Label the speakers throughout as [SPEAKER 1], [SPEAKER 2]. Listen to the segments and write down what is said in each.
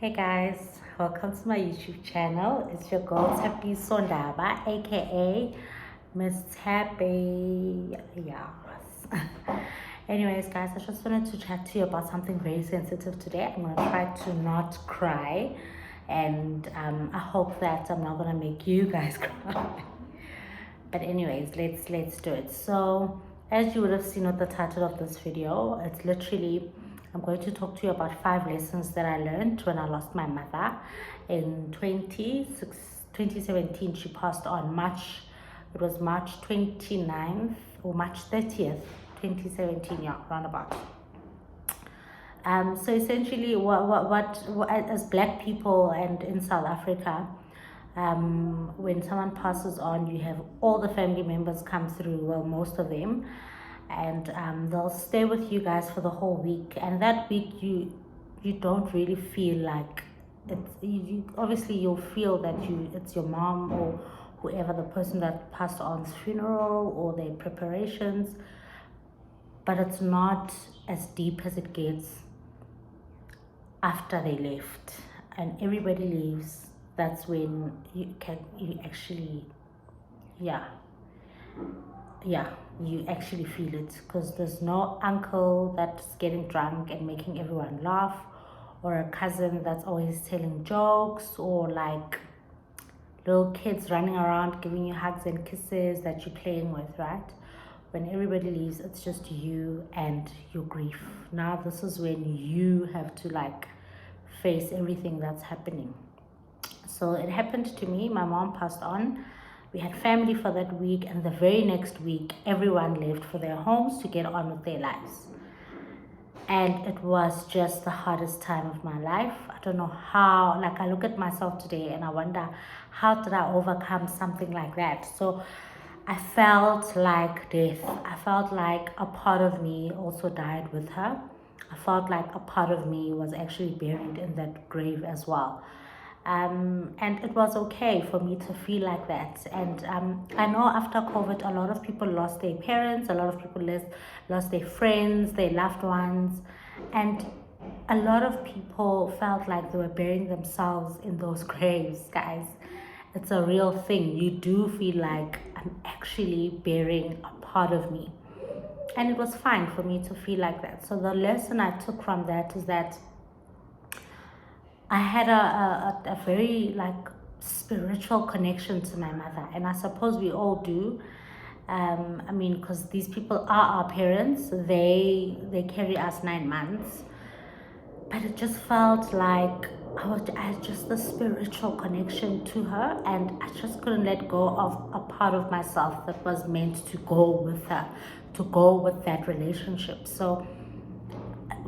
[SPEAKER 1] Hey guys, welcome to my YouTube channel. It's your girl Tappy Sondaba, aka Miss Tappy. Yes. Anyways, guys, I just wanted to chat to you about something very sensitive today. I'm gonna try to not cry, and I hope that I'm not gonna make you guys cry. But anyways, let's do it. So as you would have seen with the title of this video, it's literally I'm going to talk to you about 5 lessons that I learned when I lost my mother in 2017. She passed on it was March 29th or March 30th 2017, yeah, roundabout. So essentially what as black people and in South Africa, when someone passes on, you have all the family members come through, well, most of them, and they'll stay with you guys for the whole week. And that week you don't really feel like obviously you'll feel that it's your mom or whoever, the person that passed on's funeral or their preparations, but it's not as deep as it gets after they left and everybody leaves. That's when you actually, yeah, you actually feel it, because there's no uncle that's getting drunk and making everyone laugh, or a cousin that's always telling jokes, or like little kids running around giving you hugs and kisses that you're playing with, right? When everybody leaves, it's just you and your grief. Now this is when you have to like face everything that's happening. So it happened to me. My mom passed on. We had family for that week, and the very next week everyone left for their homes to get on with their lives. And it was just the hardest time of my life. I don't know how, like, I look at myself today and I wonder, how did I overcome something like that? So I felt like death. I felt like a part of me also died with her. I felt like a part of me was actually buried in that grave as well. And it was okay for me to feel like that. And I know after COVID, a lot of people lost their parents, a lot of people lost their friends, their loved ones, and a lot of people felt like they were burying themselves in those graves, guys. It's a real thing. You do feel like I'm actually burying a part of me. And it was fine for me to feel like that. So the lesson I took from that is that I had a very like spiritual connection to my mother, and I suppose we all do. I mean, because these people are our parents. They carry us 9 months, but it just felt like I had just the spiritual connection to her, and I just couldn't let go of a part of myself that was meant to go with her, to go with that relationship. So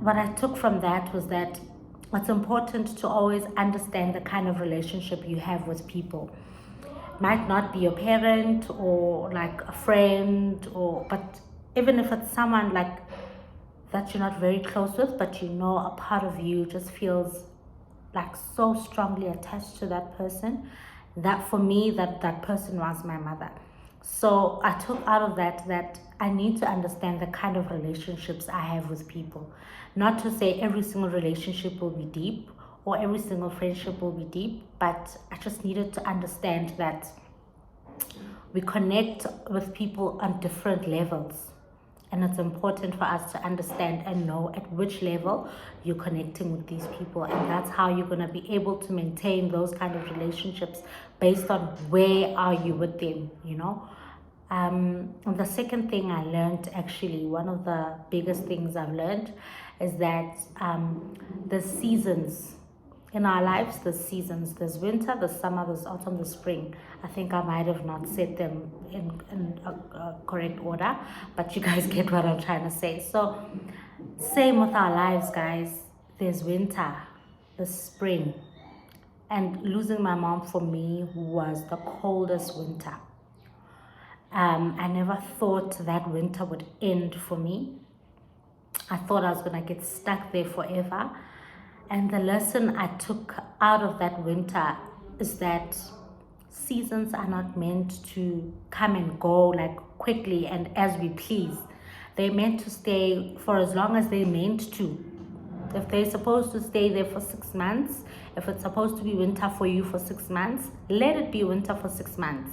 [SPEAKER 1] what I took from that was that it's important to always understand the kind of relationship you have with people. Might not be your parent or like a friend, but even if it's someone like that you're not very close with, but you know a part of you just feels like so strongly attached to that person. That for me, that person was my mother. So I took out of that I need to understand the kind of relationships I have with people. Not to say every single relationship will be deep or every single friendship will be deep, but I just needed to understand that we connect with people on different levels. And it's important for us to understand and know at which level you're connecting with these people. And that's how you're going to be able to maintain those kind of relationships based on where are you with them, you know. The second thing I learned, actually, one of the biggest things I've learned is that the seasons in our lives, the seasons, there's winter, there's summer, there's autumn, there's spring. I think I might have not said them in a correct order, but you guys get what I'm trying to say. So same with our lives, guys. There's winter, there's spring, and losing my mom for me was the coldest winter. I never thought that winter would end for me. I thought I was gonna get stuck there forever. And the lesson I took out of that winter is that seasons are not meant to come and go like quickly and as we please. They're meant to stay for as long as they're meant to. If they're supposed to stay there for 6 months, if it's supposed to be winter for you for 6 months, let it be winter for 6 months.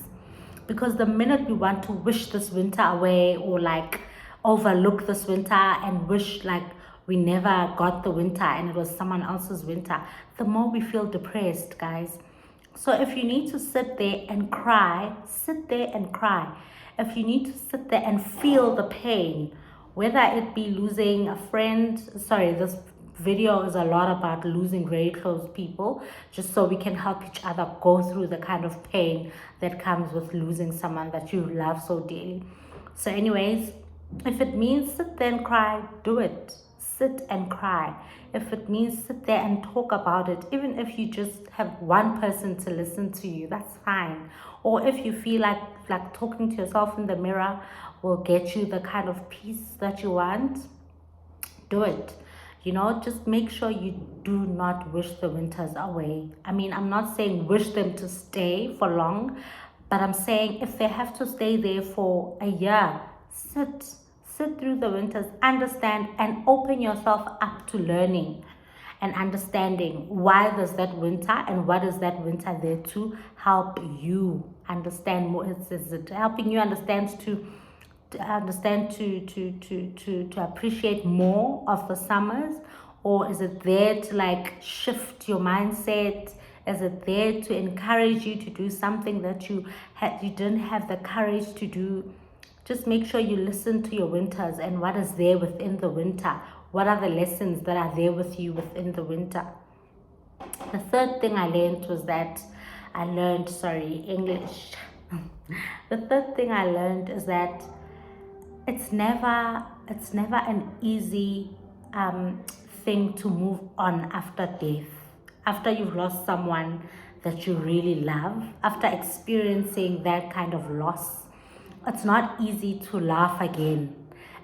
[SPEAKER 1] Because the minute we want to wish this winter away, or like overlook this winter and wish like we never got the winter and it was someone else's winter, the more we feel depressed, guys. So if you need to sit there and cry, sit there and cry. If you need to sit there and feel the pain, whether it be losing a friend, sorry, this video is a lot about losing very close people, just so we can help each other go through the kind of pain that comes with losing someone that you love so dearly. So anyways, if it means sit there and cry, do it. Sit and cry. If it means sit there and talk about it, even if you just have one person to listen to you, that's fine. Or if you feel like talking to yourself in the mirror will get you the kind of peace that you want, do it. You know, just make sure you do not wish the winters away. I mean, I'm not saying wish them to stay for long, but I'm saying if they have to stay there for a year, sit through the winters, understand, and open yourself up to learning and understanding why there's that winter and what is that winter there to help you understand more. Is it helping you understand to appreciate more of the summers, or is it there to like shift your mindset? Is it there to encourage you to do something that you didn't have the courage to do? Just make sure you listen to your winters and what is there within the winter. What are the lessons that are there with you within the winter? The third thing I learned was that English. The third thing I learned is that it's never an easy thing to move on after death. After you've lost someone that you really love, after experiencing that kind of loss, it's not easy to laugh again.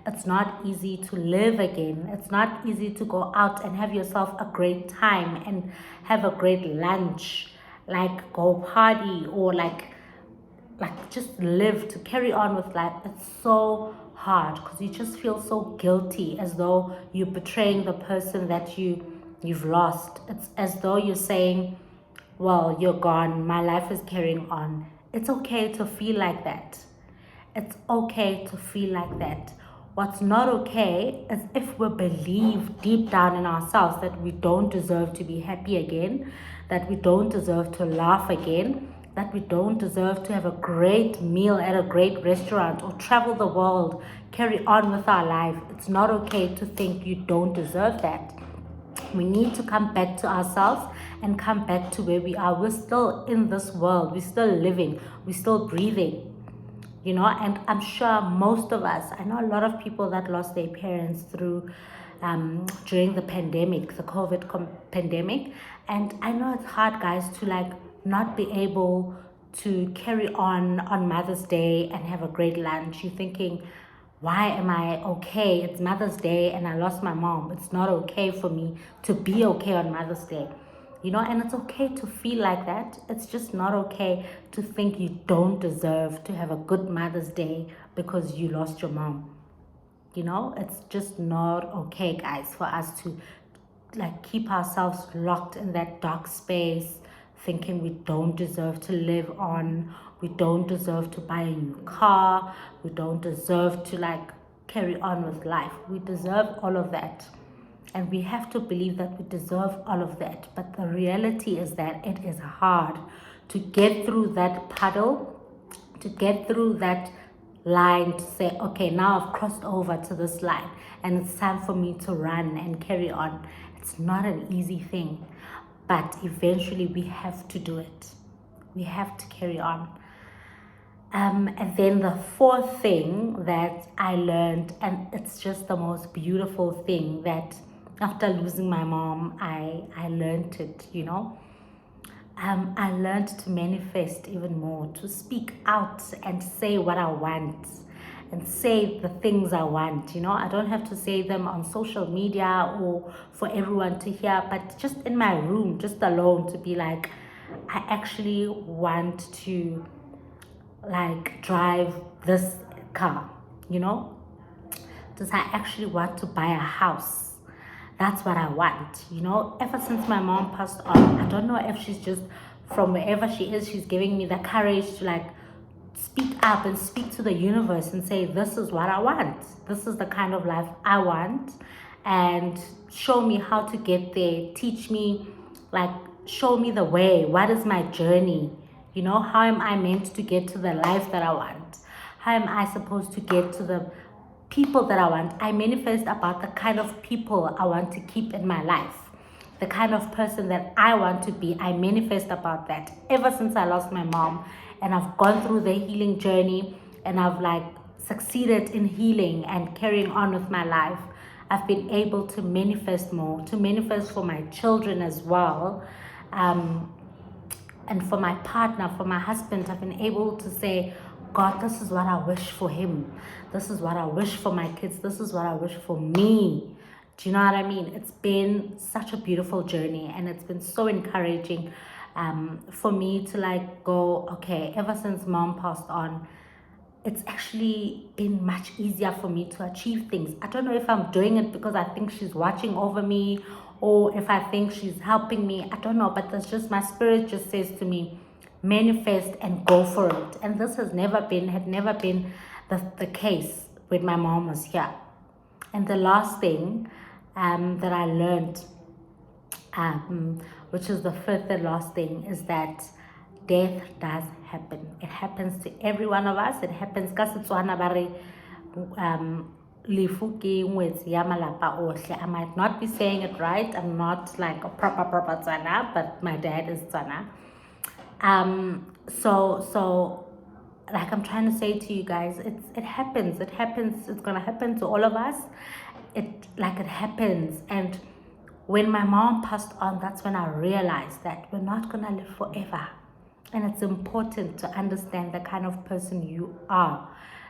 [SPEAKER 1] It's not easy to live again. It's not easy to go out and have yourself a great time and have a great lunch, like go party, or like just live, to carry on with life. It's so hard because you just feel so guilty, as though you're betraying the person that you've lost. It's as though you're saying, well, you're gone, my life is carrying on. It's okay to feel like that. It's okay to feel like that. What's not okay is if we believe deep down in ourselves that we don't deserve to be happy again, that we don't deserve to laugh again, that we don't deserve to have a great meal at a great restaurant or travel the world, carry on with our life. It's not okay to think you don't deserve that. We need to come back to ourselves and come back to where we are. We're still in this world. We're still living. We're still breathing. You know, and I'm sure most of us, I know a lot of people that lost their parents through during the pandemic, the COVID pandemic. And I know it's hard, guys, to like not be able to carry on Mother's Day and have a great lunch. You're thinking, why am I okay? It's Mother's Day and I lost my mom. It's not okay for me to be okay on Mother's Day. You know, and it's okay to feel like that. It's just not okay to think you don't deserve to have a good Mother's Day because you lost your mom. You know, it's just not okay, guys, for us to like keep ourselves locked in that dark space, thinking we don't deserve to live on, we don't deserve to buy a new car, we don't deserve to like carry on with life. We deserve all of that. And we have to believe that we deserve all of that. But the reality is that it is hard to get through that puddle, to get through that line, to say, okay, now I've crossed over to this line and it's time for me to run and carry on. It's not an easy thing, but eventually we have to do it. We have to carry on. And then the fourth thing that I learned, and it's just the most beautiful thing, that after losing my mom, I learned it, you know. I learned to manifest even more, to speak out and say what I want and say the things I want, you know. I don't have to say them on social media or for everyone to hear, but just in my room, just alone, to be like, I actually want to like drive this car, you know. Does I actually want to buy a house? That's what I want, you know. Ever since my mom passed on, I don't know if she's just from wherever she is, she's giving me the courage to like speak up and speak to the universe and say, this is what I want. This is the kind of life I want. And show me how to get there. Teach me, like, show me the way. What is my journey? You know, how am I meant to get to the life that I want? How am I supposed to get to the people that I want? I manifest about the kind of people I want to keep in my life. The kind of person that I want to be. I manifest about that ever since I lost my mom, and I've gone through the healing journey, and I've like succeeded in healing and carrying on with my life. I've been able to manifest more, to manifest for my children as well. And for my partner, for my husband, I've been able to say, God, this is what I wish for him. This is what I wish for my kids. This is what I wish for me. Do you know what I mean? It's been such a beautiful journey, and it's been so encouraging for me to like go, okay, ever since mom passed on, it's actually been much easier for me to achieve things. I don't know if I'm doing it because I think she's watching over me, or if I think she's helping me. I don't know, but that's just my spirit just says to me, manifest and go for it. And this had never been the case when my mom was here. And the last thing that I learned, which is the fifth and last thing, is that death does happen. It happens to every one of us. It happens ka Setswana ba re lefu ke ngwetsi ya malapa ohle. I might not be saying it right. I'm not like a proper Tswana, but my dad is Tswana. So like I'm trying to say to you guys, it happens. It's gonna happen to all of us. It happens. And when my mom passed on, that's when I realized that we're not gonna live forever. And it's important to understand the kind of person you are,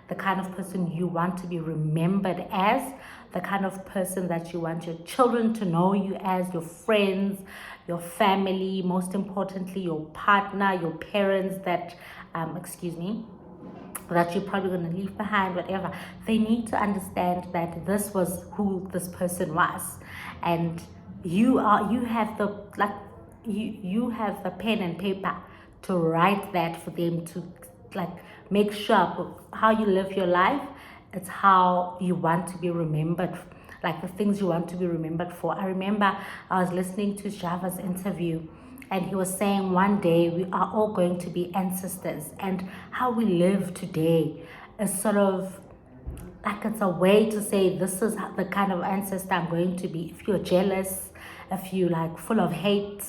[SPEAKER 1] the kind of person you want to be remembered as, the kind of person that you want your children to know you as, your friends, your family, most importantly, your partner, your parents that, that you're probably going to leave behind, whatever. They need to understand that this was who this person was. And you have the pen and paper to write that for them to like make sure how you live your life. It's how you want to be remembered, like the things you want to be remembered for. I remember I was listening to Java's interview, and he was saying one day we are all going to be ancestors, and how we live today is sort of like it's a way to say this is the kind of ancestor I'm going to be. If you're jealous, if you like full of hate,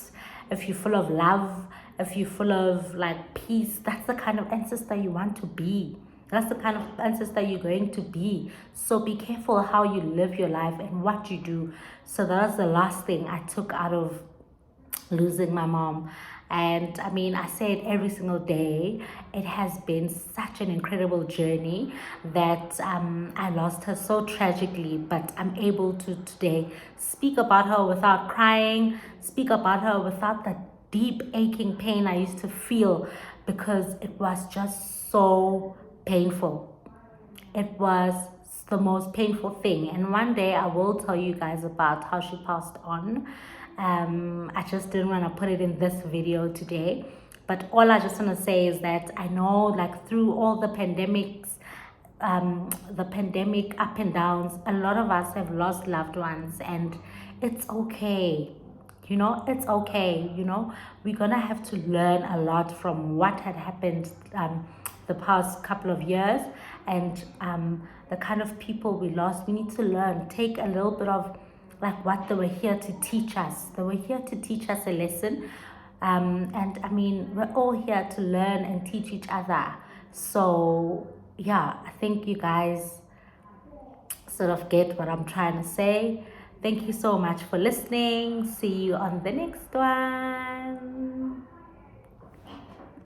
[SPEAKER 1] if you're full of love, if you're full of like peace, that's the kind of ancestor you want to be. That's the kind of ancestor you're going to be. So be careful how you live your life and what you do. So that's the last thing I took out of losing my mom. And I mean, I say it every single day. It has been such an incredible journey that I lost her so tragically, but I'm able to today speak about her without crying, speak about her without the deep aching pain I used to feel, because it was just so painful. It was the most painful thing. And one day I will tell you guys about how she passed on. I just didn't want to put it in this video today, but all I just want to say is that I know, like, through all the pandemic up and downs, a lot of us have lost loved ones, and it's okay. You know, it's okay. You know, we're gonna have to learn a lot from what had happened the past couple of years, and the kind of people we lost. We need to learn, take a little bit of like what they were here to teach us. They were here to teach us a lesson. And I mean, we're all here to learn and teach each other. So yeah, I think you guys sort of get what I'm trying to say. Thank you so much for listening. See you on the next one.